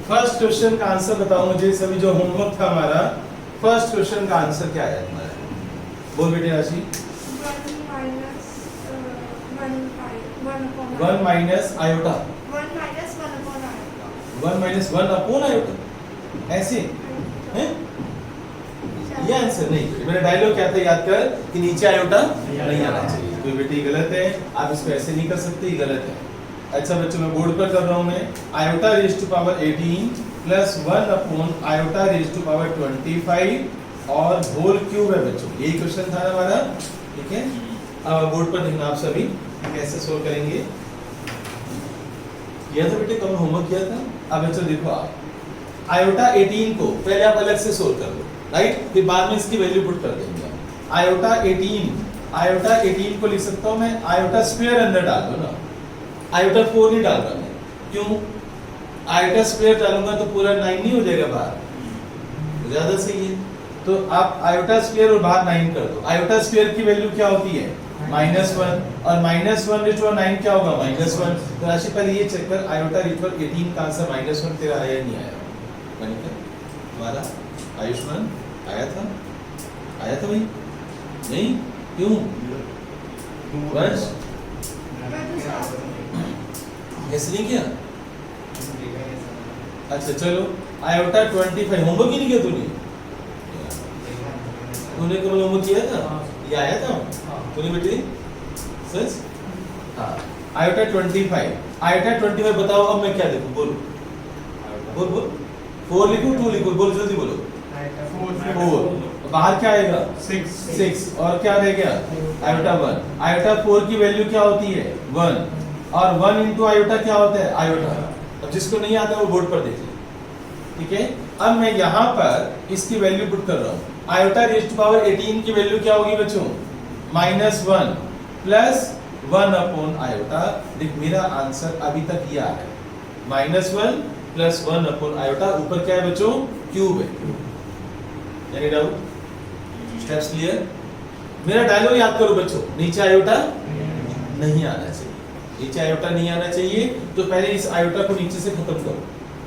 First question का answer बताओ मुझे सभी, जो होमवर्क था हमारा। फर्स्ट क्वेश्चन का आंसर क्या है तुम्हारा? बोल बेटे राशि। 1 minus iota. 1 minus 1 upon iota, ऐसे हैं? ये आंसर नहीं। मेरा डायलॉग क्या था याद कर, कि नीचे आयोटा नहीं आना चाहिए। तो बेटी गलत है, आप इसको ऐसे नहीं कर सकते, ये गलत है। अच्छा बच्चों, मैं बोर्ड पर कर रहा हूँ मैं। Iota raise to power 18 plus 1 upon iota raise to power 25 और होल क्यूब है बच्चों। यही क्वेश्चन था हमारा, ठीक है। अब बोर्ड पर देखना आप सभी कैसे सोल्व करेंगे। किया था बेटे, कल होमवर्क किया था। अब बच्चों देखो, आप आयोटा 18 को पहले आप अलग से सोल्व कर लो, राइट, फिर बाद में इसकी वैल्यू पुट कर देंगे। आयोटा 18 को लिख सकता हूं मैं आयोटा स्क्वायर अंदर डाल दो ना, आयोटा 4 नहीं डाल रहा मैं। क्यों? आयोटा स्क्वायर डालूंगा तो पूरा 9 नहीं हो जाएगा बाहर, ज्यादा सही है। तो आप आयोटा स्क्वायर और बाहर 9 कर दो। आयोटा स्क्वायर की वैल्यू क्या होती है? -1, और -1/9 क्या होगा? -1। तो राशि पहले ये चेक कर, आयोटा रेज़ 18 का आंसर -1 तेरा आया नहीं आया? बनिका तुम्हारा आयुष्मान आया था? आया था भाई? नहीं? क्यों? बस ऐसे नहीं किया? अच्छा चलो, आयोटा 25 होमवर्क ही नहीं किया तूने? तूने कब होमवर्क किया था? ये आया था तूने बेटी? सच? हाँ, आयोटा 25 बताओ। अब मैं क्या लिखूं? बोल 4 लिखूं 2 लिखूं? बोल जल्दी बोलो। 4 बाहर क्या आएगा? 6 और क्या रह गया? आयोटा 1। आयोटा 4 की वैल्यू क्या होती है? 1, और 1 इंटू आयोटा क्या होता है? आयोटा। अब जिसको नहीं आता वो बोर्ड पर देख ले, ठीक है। अब मैं यहाँ पर इसकी वैल्यू पुट कर रहा हूँ। आयोटा रेज़ टू पावर 18 की वैल्यू क्या होगी बच्चों? -1 प्लस 1 अपॉन आयोटा। देख मेरा आंसर अभी तक ये आ रहा है, -1 प्लस 1 अपॉन आयोटा। ऊपर क्या है बच्चों? क्यूब है। Any doubt? Steps clear? मेरा डायलॉग याद करो बच्चों, नीचे आयोटा नहीं आना चाहिए। नीचे आयोटा नहीं आना चाहिए, तो पहले इस आयोटा को नीचे से खत्म करो।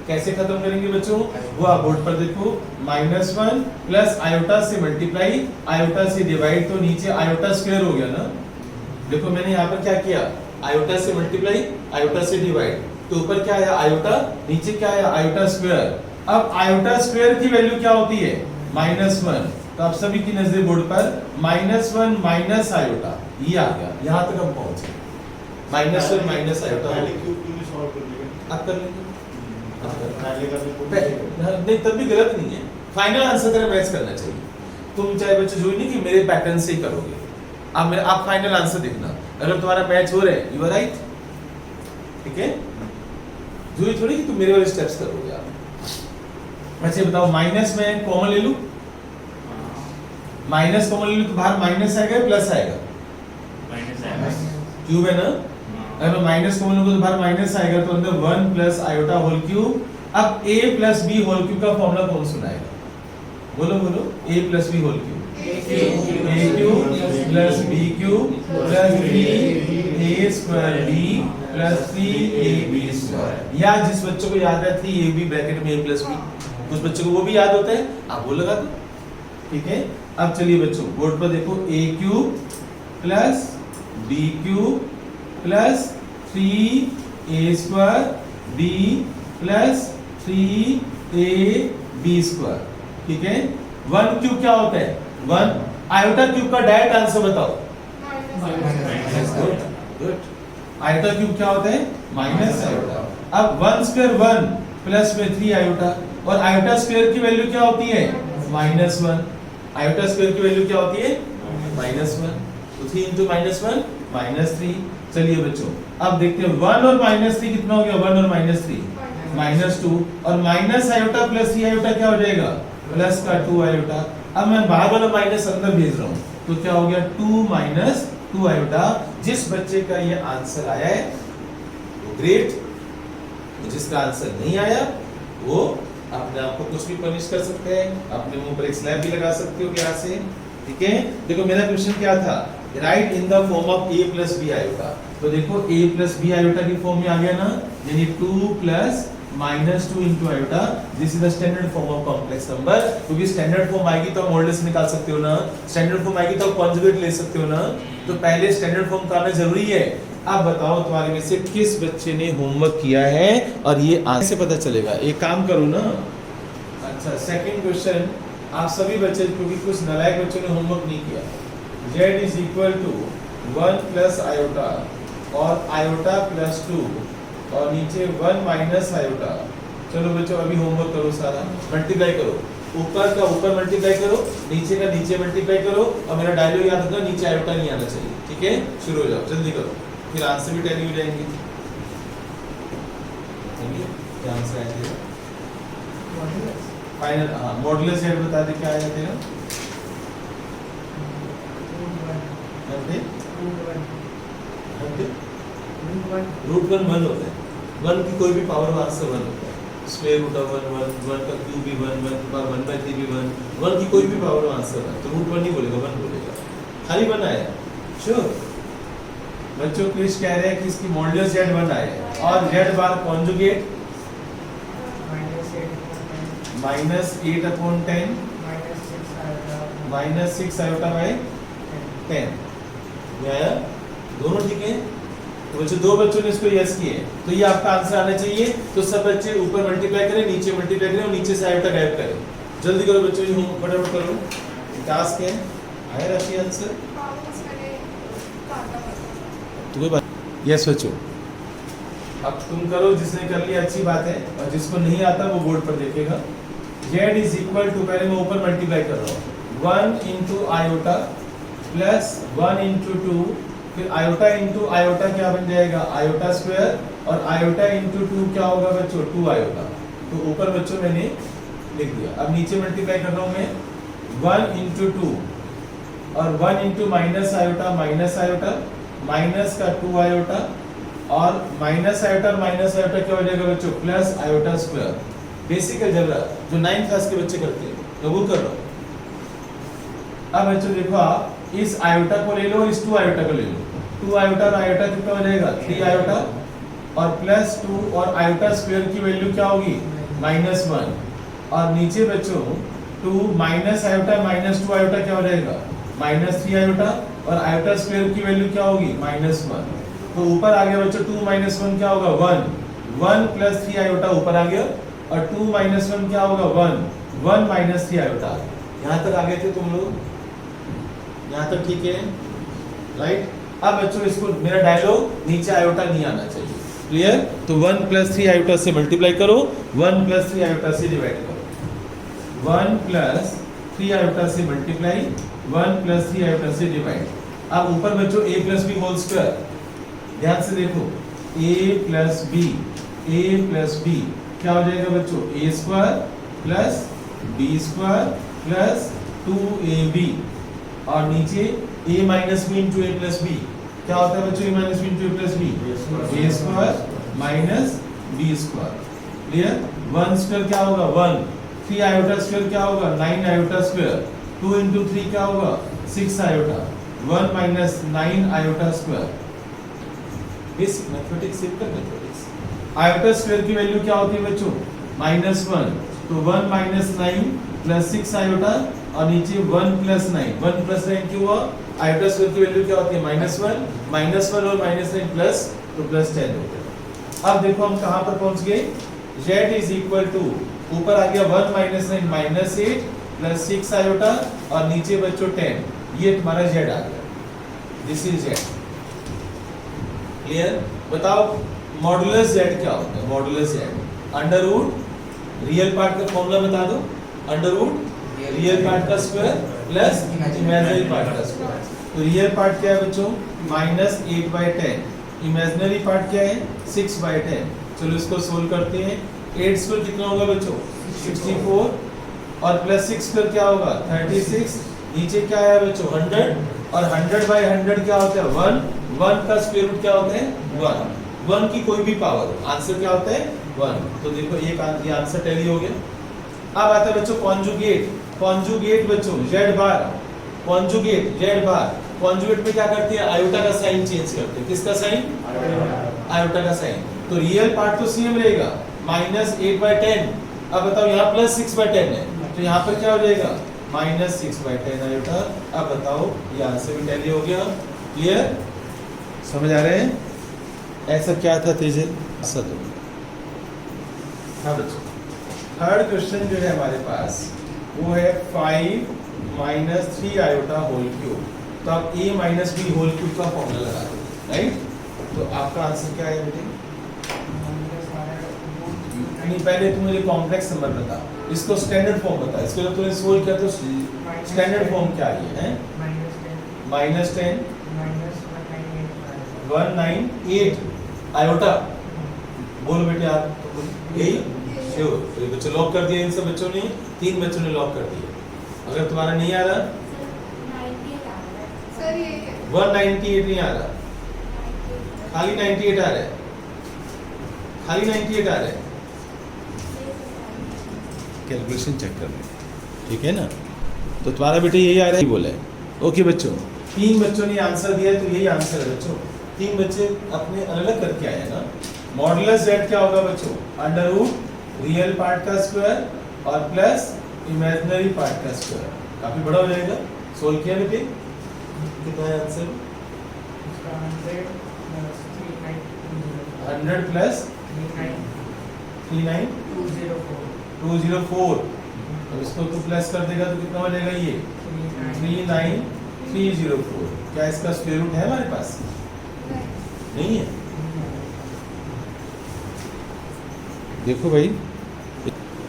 कैसे खत्म करेंगे बच्चों? वो आप बोर्ड पर देखो। -1 प्लस आयोटा से मल्टीप्लाई, आयोटा से डिवाइड, तो नीचे आयोटा स्क्वायर हो गया ना। देखो मैंने यहाँ पर क्या किया, आयोटा से मल्टीप्लाई, आयोटा से डिवाइड, तो ऊपर क्या आया? आयोटा, नीचे क्या आया? Iota square. अब आयोटा स्क्वायर की वैल्यू क्या होती है? -1। तो आप सभी की नजर बोर्ड पर -1 माइनस आयोटा, ये आ गया। यहाँ तक हम पहुंचे, -1 माइनस आयोटा। आप कर लेंगे नहीं, तब भी गलत नहीं है। फाइनल आंसर तेरा मैच करना चाहिए। तुम चाहे बच्चे जो नहीं कि मेरे पैटर्न से ही करोगे, आप फाइनल आंसर देखना। अगर तुम्हारा मैच हो रहा है, यू आर राइट, ठीक है। जरूरी थोड़ी कि तुम मेरे वाले स्टेप्स करोगे आप। अच्छा बताओ, माइनस में कॉमन ले लूं? माइनस कॉमन ले लूं तो बाहर माइनस आएगा प्लस आएगा? क्यूब है ना। अगर मैं माइनस कॉमन लूंगा तो बाहर माइनस आएगा, तो अंदर 1 प्लस आयोटा होल क्यूब। अब a plus B whole cube का फॉर्मूला कौन सुनाएगा? बोलो a plus B whole cube. a cube plus b cube plus 3a square b plus 3ab square. या जिस बच्चों को याद है 3ab ब्रैकेट में a प्लस b, उस बच्चों को वो भी याद होता है, आप वो लगा दो, ठीक है। अब चलिए बच्चों बोर्ड पर देखो, a cube plus b cube plus 3a square b plus 3ab square, ठीक है। 1 क्यूब क्या होता है? 1। आयोटा क्यूब का डायरेक्ट आंसर बताओ। गुड। आयोटा क्यूब क्या होता है? Minus iota. अब 1 स्क्वायर 1 प्लस में 3 आयोटा, और आयोटा स्क्वायर की वैल्यू क्या होती है? -1। आयोटा स्क्वायर की वैल्यू क्या होती है? -1। तो 3 into -1 -3। चलिए बच्चों अब देखते हैं 1 और -3 कितना हो गया? 1 और -3 -2, और माइनस आयोटा प्लस 3 आयोटा क्या हो जाएगा? प्लस का 2 आयोटा। अब मैं बाहर वाला माइनस अंदर भेज रहा हूँ, तो क्या हो गया? 2 माइनस 2 आयोटा। जिस बच्चे का ये आंसर आया है वो ग्रेट, जिसका आंसर नहीं आया वो अपने आप को कुछ भी पनिश कर सकते हैं, अपने मुंह पर एक स्लैप भी लगा सकते हो यहाँ से, ठीक है। देखो मेरा क्वेश्चन क्या था? Right in the form of a plus b iota. तो देखो a प्लस b आयोटा की फॉर्म में आ गया ना, यानी 2 plus -2 into iota. This is the standard form of complex number. क्योंकि स्टैंडर्ड फॉर्म आएगी तो मॉडुलस निकाल सकते हो ना, स्टैंडर्ड फॉर्म आएगी तो कॉन्जुगेट ले सकते हो ना, तो पहले स्टैंडर्ड फॉर्म का आना जरूरी है। अब बताओ तुम्हारे में से किस बच्चे ने होमवर्क किया है और ये आज से पता चलेगा। एक काम करो ना, अच्छा सेकंड क्वेश्चन आप सभी बच्चे, क्योंकि कुछ नालायक बच्चों ने होमवर्क नहीं किया, z is equal to 1 plus iota और आयोटा प्लस 2 और नीचे 1 माइनस आयोटा। चलो बच्चों अभी होमवर्क करो, सारा मल्टीप्लाई करो, ऊपर का ऊपर मल्टीप्लाई करो, नीचे का नीचे मल्टीप्लाई करो, और मेरा डायलॉग याद रखना, नीचे आयोटा नहीं आना चाहिए, ठीक है? शुरू हो जाओ, जल्दी करो, फिर आंसर भी टैली हो जाएंगे। क्या आंसर आएगा फाइनल? हाँ, मॉडुलस z बता दे क्या आएगा तेरा? रूट 1 1 होता है, 1 की कोई भी पावर में आंसर 1 होता है। स्क्वायर रूट ऑफ 1 1, 1 का क्यूब भी 1, 1 की पावर 1/3 भी 1, 1 की कोई भी पावर में आंसर है, तो रूट 1 नहीं बोलेगा, 1 बोलेगा, खाली 1 आया। श्योर बच्चों, क्रिश कह रहे हैं कि इसकी मॉडुलस z 1 आया और z बार कॉन्जुगेट -8/10 -6 आयोटा बाय 10 ये आया, दोनों ठीक है। तो बच्चों दो बच्चों ने इसको यस किए, तो ये आपका आंसर आना चाहिए। तो सब बच्चे ऊपर मल्टीप्लाई करें, नीचे मल्टीप्लाई करें और नीचे से आयोटा गायब करें। जल्दी करो बच्चों, ये फटाफट करो, टास्क है। आया राशि आंसर? तो कोई बात, यस बच्चों अब तुम करो, जिसने कर लिया अच्छी बात है, और जिसको नहीं आता वो बोर्ड पर देखेगा। z इज इक्वल टू, पहले मैं ऊपर मल्टीप्लाई कर रहा हूँ, 1 इंटू आयोटा प्लस 1 इंटू 2, फिर आयोटा इंटू आयोटा क्या बन जाएगा? आयोटा स्क्वायर, और आयोटा इंटू 2 क्या होगा बच्चों? 2 आयोटा। तो ऊपर बच्चों मैंने लिख दिया, अब नीचे मल्टीप्लाई कर रहा हूँ मैं, 1 इंटू 2 और 1 इंटू माइनस आयोटा माइनस का 2 आयोटा, और माइनस आयोटा क्या हो जाएगा बच्चों? Plus iota square. Basic algebra जो 9th क्लास के बच्चे करते हैं, कबूल कर लो। अब बच्चों देखो, आप इस आयोटा को ले लो, इस 2 आयोटा को ले लो, 2 आयोटा और आयोटा कितना हो जाएगा? 3 आयोटा, और प्लस 2 और आयोटा स्क्वायर की वैल्यू क्या होगी? -1, और नीचे बच्चों 2 माइनस आयोटा माइनस 2 आयोटा क्या हो जाएगा? -3 आयोटा, और आयोटा स्क्वायर की वैल्यू क्या होगी? -1। तो ऊपर आ गया बच्चों 2 माइनस 1 क्या होगा? 1 प्लस 3 आयोटा ऊपर आ गया, और 2 माइनस 1 क्या होगा? 1 माइनस 3 आयोटा। यहाँ तक आ गए थे तुम लोग? यहाँ तक ठीक है, राइट? अब बच्चों इसको, मेरा डायलॉग नीचे आयोटा नहीं आना चाहिए, क्लियर? तो 1 प्लस 3 आयोटा से मल्टीप्लाई करो, 1 प्लस 3 आयोटा से डिवाइड करो, 1 प्लस 3 आयोटा से मल्टीप्लाई, 1 प्लस 3 आयोटा से डिवाइड। अब ऊपर बच्चों a plus B whole square, ध्यान से देखो, a प्लस बी क्या हो जाएगा बच्चों? a square plus b square plus 2ab, और नीचे a minus B into A plus B क्या होता है बच्चों? a minus B into A plus B, a square minus b square, clear? 1 square क्या होगा? 1, 3 आयोटा स्क्वायर क्या होगा? 9 आयोटा स्क्वायर, 2 इंटू 3 क्या होगा? 6 iota, 1 minus 9 iota square. Basic mathematics, simple mathematics. Iota square की वैल्यू क्या होती है बच्चों? -1, तो 1 माइनस 9 प्लस 6 आयोटा, और नीचे 1 प्लस 9, 1 प्लस 9 क्यों हुआ? आयोटा स्क्वायर की वैल्यू क्या होती है? -1 और -9 प्लस, तो प्लस 10 हो गया। अब देखो हम कहाँ पर पहुंच गए? z इज इक्वल टू, ऊपर आ गया 1 माइनस 9 -8 प्लस 6 आयोटा, और नीचे बच्चों 10, ये तुम्हारा z आ गया, दिस इज z, क्लियर? बताओ मॉडुलस z क्या होता है? Modulus z under root real part का फॉर्मूला बता दो, अंडर रूट रियल पार्ट का स्क्वायर प्लस इमेजिनरी पार्ट का स्क्वायर। तो रियल पार्ट क्या है बच्चों? -8/10, इमेजिनरी पार्ट क्या है? 6/10। चलो इसको सोल्व करते हैं। 8 स्क्वायर कितना होगा बच्चों? 64, और प्लस 6 स्क्वायर क्या होगा? 36, नीचे क्या है बच्चों? 100, और 100/100 क्या होता है? 1 का स्क्वायर रूट क्या होता है? 1 की कोई भी पावर, आंसर क्या होता है? 1। तो देखो एक ये आंसर टैली हो गया। अब आता है बच्चों कॉन्जुगेट बच्चों z बार, कॉन्जुगेट में क्या करते हैं? आयोटा का साइन चेंज करते हैं। किसका साइन? आयोटा का साइन। तो रियल पार्ट तो सेम रहेगा, -8/10। अब बताओ यहाँ +6/10 है, तो यहाँ पर क्या हो जाएगा -6/10 आयोटा। अब बताओ यहाँ से भी टैली हो गया। क्लियर, समझ आ रहे हैं? ऐसा क्या था तेजल? ऐसा तो हाँ बच्चों, थर्ड क्वेश्चन जो है हमारे पास वो है 5 - 3 आयोटा होल क्यूब। तो आप a - b होल क्यूब का फॉर्मूला लगा दो, राइट? तो आपका आंसर क्या है बेटे? नहीं, पहले तुम मुझे कॉम्प्लेक्स नंबर बता, इसको स्टैंडर्ड फॉर्म बता। इसको जब तुमने सोल्व किया तो स्टैंडर्ड फॉर्म क्या है? -10 198 आयोटा। बोलो बेटे आप, यही श्योर? तो ये बच्चों लॉक कर दिया, इन सब बच्चों ने, 3 बच्चों ने लॉक कर दिया। अगर तुम्हारा नहीं आ रहा, 198 नहीं आ रहा, खाली 98 आ रहा है, खाली 98 आ रहा है। कैलकुलेशन चेक कर ले, ठीक है ना? तो तुम्हारा बेटे यही आ रहा है, बोला है। ओके बच्चों, 3 बच्चों ने आंसर दिया, तो यही आंसर है बच्चों। 3 बच्चे अपने अलग करके आए ना। मॉडुलस z क्या होगा बच्चों? √ रियल पार्ट का स्क्वायर और प्लस इमेजिनरी पार्ट का स्क्वायर। काफी बड़ा हो जाएगा। सोल्व किया बेटे, कितना है आंसर? 100 प्लस 39204। अब इसको तो प्लस कर देगा तो कितना हो जाएगा? ये 39304। क्या इसका स्क्वायर रूट है हमारे पास? नहीं है। देखो भाई,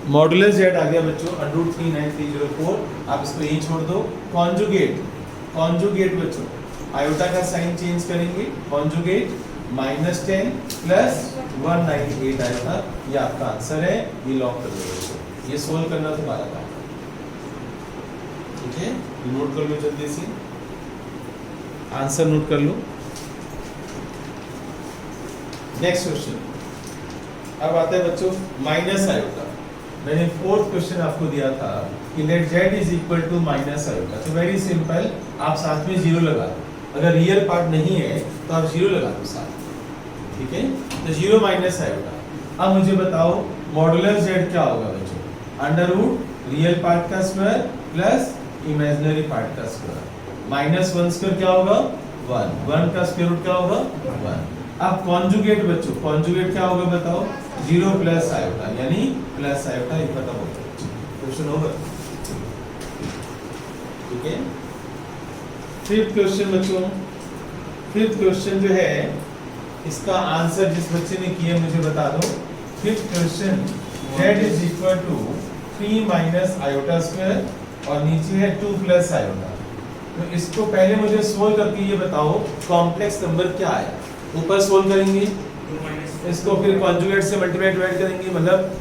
मॉडुलस z आ गया बच्चों √ 39304। आप इसको यही छोड़ दो। कॉन्जुगेट, कॉन्जुगेट बच्चों आयोटा का साइन चेंज करेंगे। कॉन्जुगेट -10 प्लस 198 आयोटा, ये आपका आंसर है। ये लॉक कर दो बच्चों, ये सोल्व करना तुम्हारा काम है, ठीक है? नोट कर लो जल्दी से, आंसर नोट कर लो। नेक्स्ट क्वेश्चन अब आता है बच्चों माइनस आयोटा। मैंने 4th क्वेश्चन आपको दिया था कि लेट z = माइनस आयोटा। तो वेरी सिंपल, आप साथ में 0 लगा दो। अगर रियल पार्ट नहीं है तो आप 0 लगा दो साथ, ठीक है? तो 0 माइनस आयोटा। अब मुझे बताओ मॉडुलस z क्या होगा बच्चों? √ रियल पार्ट का स्क्वायर प्लस इमेजिनरी पार्ट का स्क्वायर। -1 स्क्वायर क्या होगा? 1। 1 का स्क्वायर रूट क्या होगा? 1। अब कॉन्जुगेट बच्चों, कॉन्जुगेट क्या होगा बताओ? 0 प्लस आयोटा, यानी प्लस आयोटा। ये खत्म हो गया, क्वेश्चन ओवर, ठीक है? 5th क्वेश्चन बच्चों, 5th क्वेश्चन जो है इसका आंसर जिस बच्चे ने किया मुझे बता दो। 5th question z = 3 minus iota square और नीचे है 2 प्लस आयोटा। तो इसको पहले मुझे सोल्व करके ये बताओ कॉम्प्लेक्स नंबर क्या आया। ऊपर सोल्व करेंगे, इसको फिर कॉन्जुगेट से मल्टीप्लाई डिवाइड करेंगे, मतलब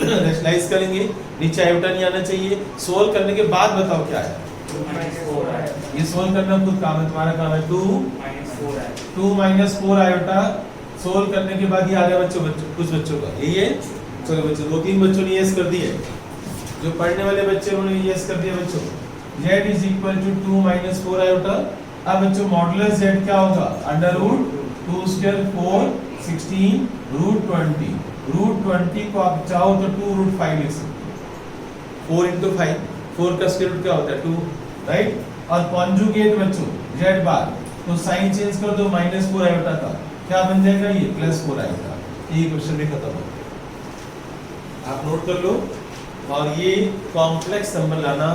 रैशनलाइज करेंगे। नीचे आयोटा नहीं आना चाहिए। सोल्व करने के बाद बताओ क्या है? 2 ये सोल्व करना खुद काम है, तुम्हारा काम है। 2 - 4 आयोटा। सोल्व करने के बाद ये आ गया बच्चों, कुछ बच्चों का यही है। चलो बच्चों, 2-3 बच्चों ने यस कर दिए, जो पढ़ने वाले बच्चे उन्होंने यस कर दिया बच्चों। z = 2 - 4 iota. अब बच्चों मॉडुलस z क्या होगा? √ 2 स्क्वायर 4 16 √20। √20 को आप चाहो तो 2√5 लिख सकते हो। 4 × 5, 4 का स्क्वायर रूट क्या होता है? 2, राइट? और कॉन्जुगेट बच्चों z बार, तो साइन चेंज कर दो -4 आयोटा का, क्या बन जाएगा? ये +4 आयोटा। ये क्वेश्चन भी खत्म हो गया। आप नोट कर लो। और ये कॉम्प्लेक्स नंबर लाना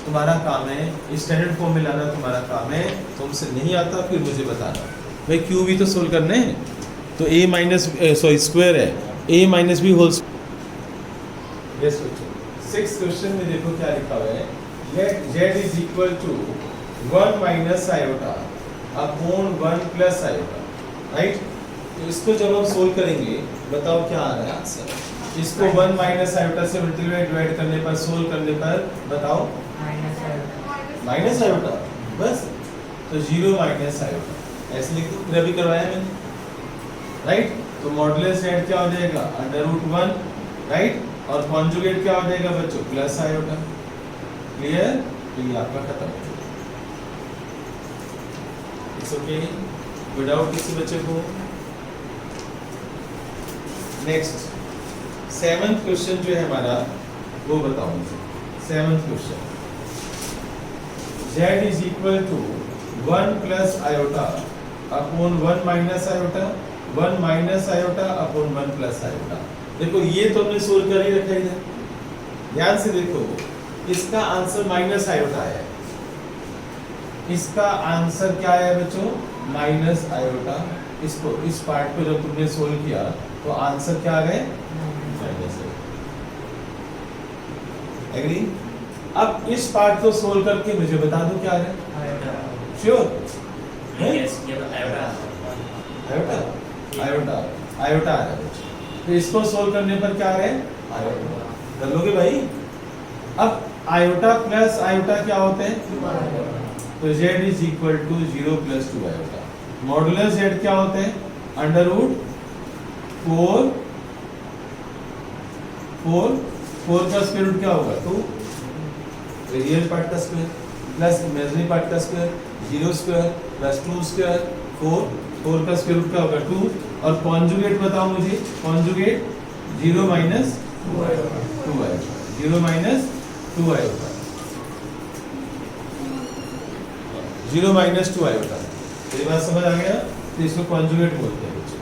तुम्हारा काम है, स्टैंडर्ड फॉर्म में लाना तुम्हारा काम है। तुमसे नहीं आता फिर मुझे बताना भाई, क्यू भी तो सोल्व करने हैं। तो स्क्वायर है, a - b होल। यस बच्चों, 6th क्वेश्चन में देखो क्या लिखा हुआ है। Let z = 1 minus iota upon 1 plus iota, right? तो इसको जब हम सोल्व करेंगे बताओ क्या आ रहा है आंसर? इसको 1 माइनस आयोटा से मल्टीप्लाई डिवाइड करने पर, सोल्व करने पर बताओ माइनस आयोटा, बस। तो 0 माइनस आयोटा ऐसे लिख दो। फिर अभी करवाया मैंने, राइट? तो मॉडुलस z क्या हो जाएगा? √1, राइट? और कॉन्जुगेट क्या हो जाएगा बच्चों? Plus iota. क्लियर? तो ये आपका खत्म हो गया। इट्स ओके, विदाउट किसी बच्चे को। नेक्स्ट सेवंथ क्वेश्चन जो है हमारा वो बताओ मुझे। Seventh question, z is equal to 1 plus iota upon 1 minus iota, 1 minus iota upon 1 plus iota. देखो ये तो हमने सोल्व कर ही रखा है इधर, ध्यान से देखो, इसका आंसर माइनस आयोटा है, इसका आंसर क्या है बच्चों, माइनस आयोटा। इसको इस पार्ट को जब तुमने सोल्व किया तो आंसर क्या आ गए, माइनस है। एग्री? अब इस पार्ट को सोल्व करके मुझे बता दो क्या है, श्योर? आयोटा आयोटा आयोटा आ रहा है। तो इसको सोल्व करने पर क्या है, आयोटा कर लोगे भाई। अब आयोटा प्लस आयोटा क्या होते हैं, तो z is equal to 0 plus 2 iota. Modulus z क्या होते हैं, अंडर रूट 4 का स्क्वायर रूट क्या होगा 2, रियल पार्ट का स्क्वायर प्लस इमेजिनरी पार्ट का स्क्वायर, 0 स्क्वायर प्लस 2 स्क्वायर 4 का स्क्वायर रूट क्या होगा 2। और कॉन्जुगेट बताओ मुझे, conjugate 0 minus 2 iota, 0 minus 2 iota, 0 minus 2 iota. ये बात समझ आ गया? तो इसको कॉन्जुगेट बोलते हैं बच्चों।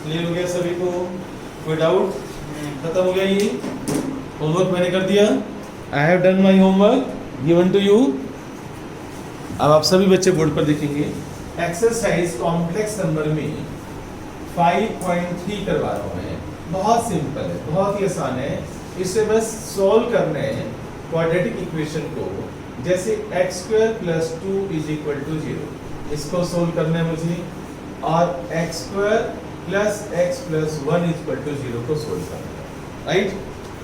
क्लियर हो गया सभी को? कोई डाउट? खत्म हो गया ये होमवर्क मैंने कर दिया। I have done my homework given to you. अब आप सभी बच्चे बोर्ड पर देखेंगे। एक्सरसाइज कॉम्प्लेक्स नंबर में 5.3 करवा रहा हूँ मैं। बहुत सिंपल है, बहुत ही आसान है। इसे बस सॉल्व करना है क्वाड्रेटिक इक्वेशन को, जैसे x square plus 2 is equal to 0, इसको सोल्व करना है मुझे, और x square plus x plus 1 is equal to 0 को सोल्व करना है, राइट?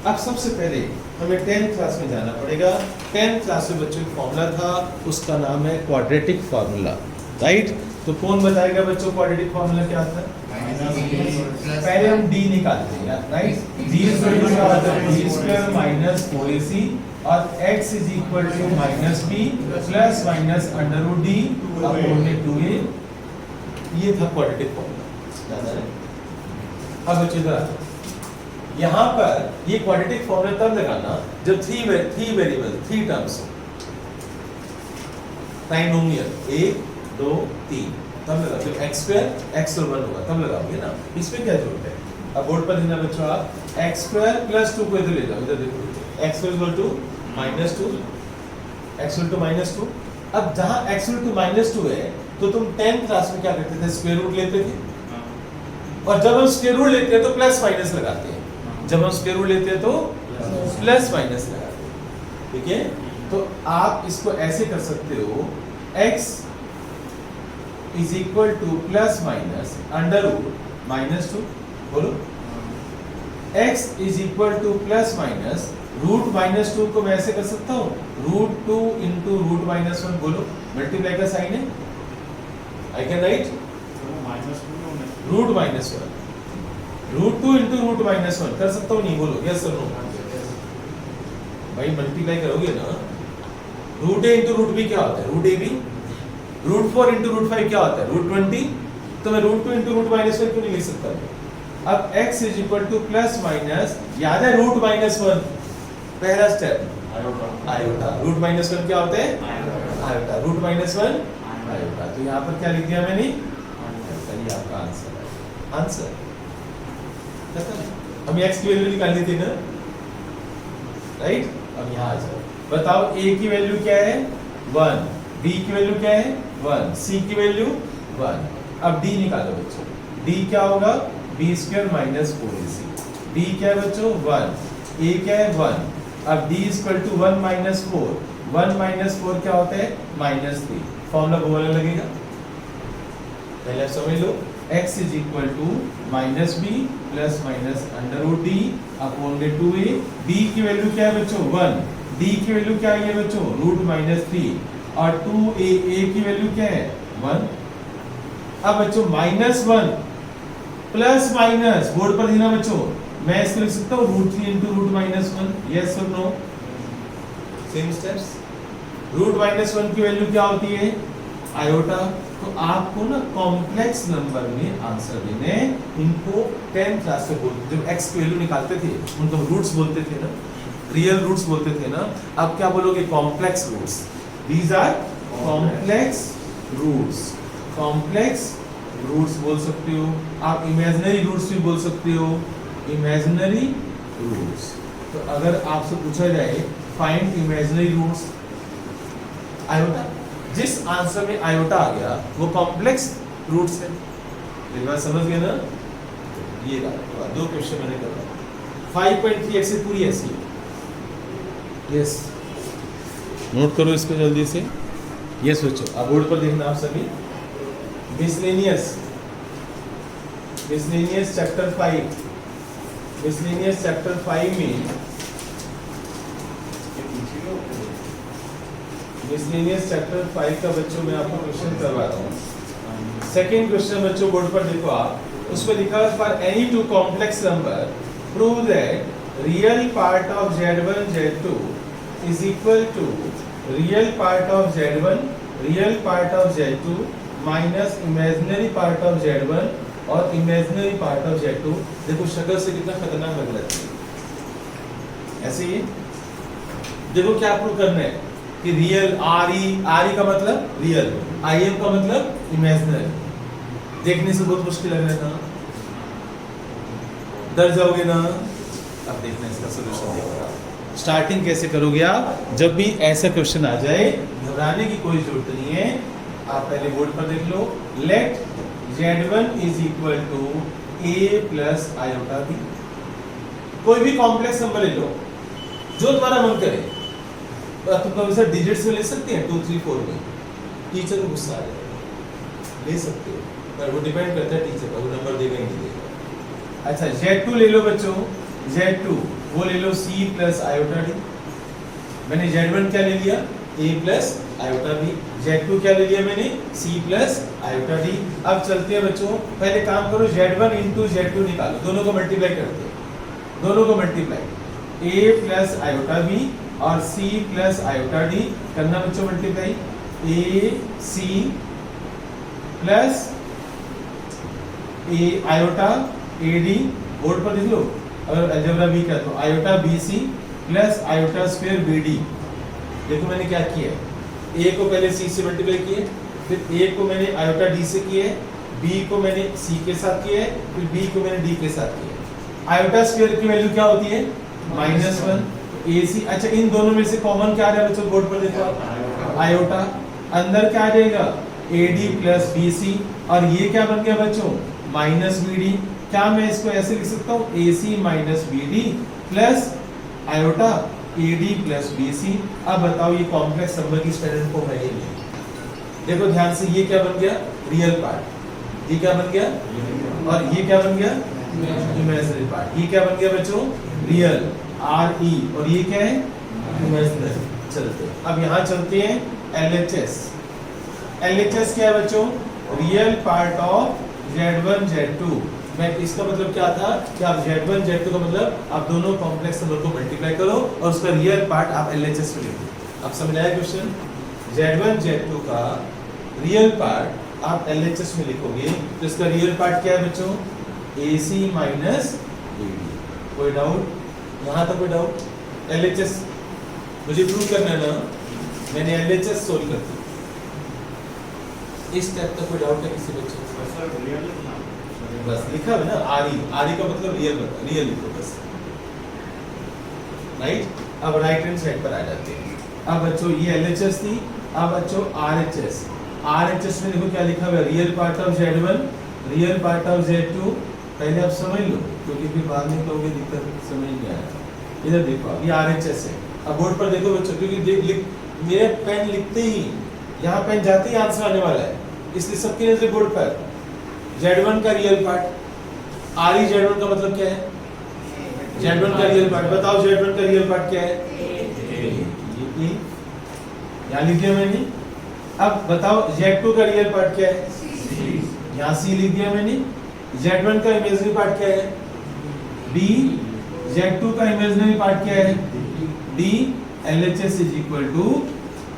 अब सबसे पहले हमें 10th क्लास में जाना पड़ेगा। 10th क्लास में बच्चों का फॉर्मूला था, उसका नाम है क्वाड्रेटिक फार्मूला, राइट? तो कौन बताएगा बच्चों क्वाड्रेटिक फार्मूला क्या था? पहले हम d निकालते हैं, राइट? d स्क्वायर क्या होता है, d स्क्वायर माइनस 4ac और x is equal to minus b plus minus under root d upon में 2a। ये था क्वाड्रेटिक फार्मूला, याद है? अब बच्चों इधर यहाँ पर ये क्वाड्रेटिक फार्मूला तब लगाना जब 3 वेरिएबल 3 टर्म्स हो, ट्राइनोमियल 1 2 3, तब लगा। जब x स्क्वायर x और 1 होगा तब लगाओगे ना, इसमें क्या जरूरत है? अब बोर्ड पर लिखना बच्चों आप, x स्क्वायर प्लस 2 को इधर ले जाओ, इधर देखो, x equal to minus 2, x equal to minus 2। अब जहाँ x इक्वल टू माइनस 2 है तो तुम 10th क्लास में क्या करते थे, स्क्वायर रूट लेते थे, और जब हम स्क्वायर रूट लेते हैं तो प्लस माइनस लगाते हैं, जब हम स्क्वायर रूट लेते हैं तो प्लस माइनस लगाते हैं, ठीक है? तो आप इसको ऐसे कर सकते हो, x is equal to plus minus under root minus 2, बोलो। x is equal to plus minus root minus 2 को मैं ऐसे कर सकता हूँ, रूट 2 इंटू रूट माइनस 1, बोलो, मल्टीप्लाई का साइन है, I can write root minus 1, root 2 into root minus 1 कर सकता हूँ, नहीं? बोलो यस और नो। भाई मल्टीप्लाई करोगे ना, root a into root b क्या होता है, root ab। Root 4 into root 5 क्या होता है, रूट 20। तो मैं रूट 2 इंटू रूट माइनस 1 क्यों नहीं लिख सकता? अब x is equal to plus minus, याद है रूट माइनस 1, पहला स्टेप आयोटा। रूट माइनस 1 क्या होता है, आयोटा। Root minus 1 iota. तो यहाँ पर क्या लिख दिया मैंने, ये आपका आंसर है। आंसर हम x की वैल्यू निकालनी थी ना, राइट? अब यहाँ आ जाओ, बताओ a की वैल्यू क्या है 1, b की वैल्यू क्या है 1, c की वैल्यू 1। अब d निकालो बच्चों, d क्या होगा, b square minus 4ac। d क्या है बच्चों 1, a क्या है 1। अब d equal to 1 minus 4, 1 minus 4 क्या होता है माइनस 3। फॉर्मूला बोलने लगेगा, पहले समझ लो, x is equal to minus b plus minus under root d upon में 2a। b की वैल्यू क्या है बच्चों 1, d की वैल्यू क्या है बच्चों रूट माइनस 3, और 2a की वैल्यू क्या है 1। अब बच्चों माइनस 1 प्लस माइनस, बोर्ड पर लिखना बच्चों, मैं इसको लिख सकता हूँ root 3 into root minus 1, yes और no? Same steps. Root minus 1 की वैल्यू क्या होती है आयोटा, तो आपको ना कॉम्प्लेक्स नंबर में आंसर देने, इनको 10th क्लास में बोलते, जब x की वैल्यू निकालते थे उनको रूट्स बोलते थे ना, रियल रूट्स बोलते थे ना, अब क्या बोलोगे? Complex roots. These are complex roots. Complex roots बोल सकते हो आप, इमेजिनरी रूट्स भी बोल सकते हो, इमेजिनरी रूट्स। तो अगर आपसे पूछा जाए फाइंड इमेजिनरी रूट्स, आयोटा, जिस आंसर में आयोटा आ गया वो कॉम्प्लेक्स रूट्स है। मेरी बात समझ गए ना? ये दो क्वेश्चन मैंने करा, 5.3 से पूरी ऐसी है। यस, नोट करो इसको जल्दी से। ये सोचो, अब बोर्ड पर देखना आप सभी। Miscellaneous, miscellaneous chapter 5, miscellaneous chapter 5 में, मिसलेनियस चैप्टर 5 का बच्चों मैं आपको क्वेश्चन करवा रहा हूँ। सेकंड क्वेश्चन बच्चों बोर्ड पर देखो आप, उसमें लिखा है for any two complex number prove that real part of Z1 Z2 is equal to real part of Z1 real part of Z2 minus imaginary part of Z1 और imaginary part of Z2। देखो शक्ल से कितना खतरनाक लग रहा है। ऐसे ही देखो क्या प्रूव करना है कि रियल, RE का मतलब रियल, IM का मतलब इमेजिनरी। देखने से बहुत मुश्किल लग रहा है ना, डर जाओगे ना? अब देखना इसका सॉल्यूशन देखो। स्टार्टिंग कैसे करोगे आप? जब भी ऐसा क्वेश्चन आ जाए घबराने की कोई जरूरत नहीं है। आप पहले बोर्ड पर देख लो, let Z1 is equal to A plus iota B। कोई भी कॉम्प्लेक्स नंबर ले लो जो तुम्हारा मन करे। तुम कभी डिजिट्स में ले सकते हैं 2 3 4 में, टीचर को गुस्सा आ जाएगा, ले सकते हो, पर वो डिपेंड करता है टीचर का, वो नंबर देगा ही नहीं देगा। अच्छा Z2 ले लो बच्चों, Z2 वो ले लो C प्लस आयोटा D। मैंने Z1 क्या ले लिया? A plus iota B। Z2 क्या ले लिया मैंने? C plus iota D। अब चलते हैं बच्चों, पहले काम करो Z1 इंटू Z2 निकालो, दोनों को मल्टीप्लाई करते हैं, दोनों को multiply, A plus iota B और C प्लस आयोटा D करना बच्चों multiply, A C plus A iota AD। Board पर देख लो, अगर अलजेब्रा B का तो iota BC plus iota square BD। देखो मैंने क्या किया है, A को पहले C से मल्टीप्लाई किए, फिर A को मैंने आयोटा D से किया है, B को मैंने C के साथ किया है, फिर B को मैंने D के साथ किया है। आयोटा स्क्वायर की वैल्यू क्या होती है? -1। AC, अच्छा इन दोनों में से कॉमन क्या आ रहा है बच्चों? बोर्ड पर देखो आप, आयोटा। अंदर क्या आ जाएगा? AD प्लस BC, और ये क्या बन गया बच्चों? -BD। क्या मैं इसको ऐसे लिख सकता हूँ? AC minus BD plus iota AD plus BC। अब बताओ ये कॉम्प्लेक्स नंबर की स्टैंडर्ड फॉर्म है ये। देखो ध्यान से, ये क्या बन गया? Real part. ये क्या बन गया? और ये क्या बन गया? Imaginary part. ये क्या बन गया बच्चों? रियल RE, और ये क्या है? इमेजिनरी। चलते अब यहाँ चलते हैं LHS। LHS क्या है बच्चों? Real part of Z1 Z2। मैं इसका मतलब क्या था कि आप Z1 Z2 का मतलब आप दोनों कॉम्प्लेक्स नंबर को मल्टीप्लाई करो और उसका रियल पार्ट आप LHS में लिखो। अब समझ आया क्वेश्चन? Z1 Z2 का रियल पार्ट आप LHS में लिखोगे तो इसका रियल पार्ट क्या है बच्चों? AC minus AD। कोई डाउट? यहाँ तक कोई डाउट? LHS मुझे प्रूव करना है ना, मैंने LHS सोल्व कर दी। इस स्टेप तक कोई डाउट है किसी बच्चे को? बस लिखा है ना RE का मतलब रियल, रियल लिखो बस, राइट। अब राइट हैंड साइड पर आ जाते हैं। अब बच्चों ये LHS थी, अब बच्चों RHS में देखो क्या लिखा हुआ है? Real part of Z1 real part of Z2। पहले आप समझ लो क्योंकि फिर बाद में कहोगे दिक्कत समझ नहीं आया। इधर देखो अब ये RHS है। अब बोर्ड पर देखो बच्चों, क्योंकि मेरे पेन लिखते ही यहाँ पेन जाते ही आंसर आने वाला है, इसलिए सबकी नजर बोर्ड पर। Z1 का रियल पार्ट, RE Z1 का मतलब क्या है? Z1 का रियल पार्ट बताओ, Z1 का रियल पार्ट क्या है? ये यहाँ लिख दिया मैंने। अब बताओ Z2 का रियल पार्ट क्या है? यहाँ C लिख दिया मैंने। Z1 का इमेजिनरी पार्ट क्या है? D। Z2 का इमेजिनरी पार्ट क्या है? D। LHS is equal to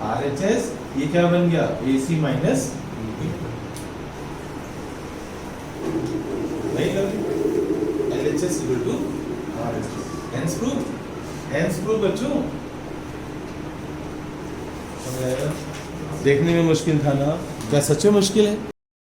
RHS। ये क्या बन गया? AC minus. LHS equal to hence proof बच्चों। देखने में मुश्किल था ना, क्या सच में मुश्किल है?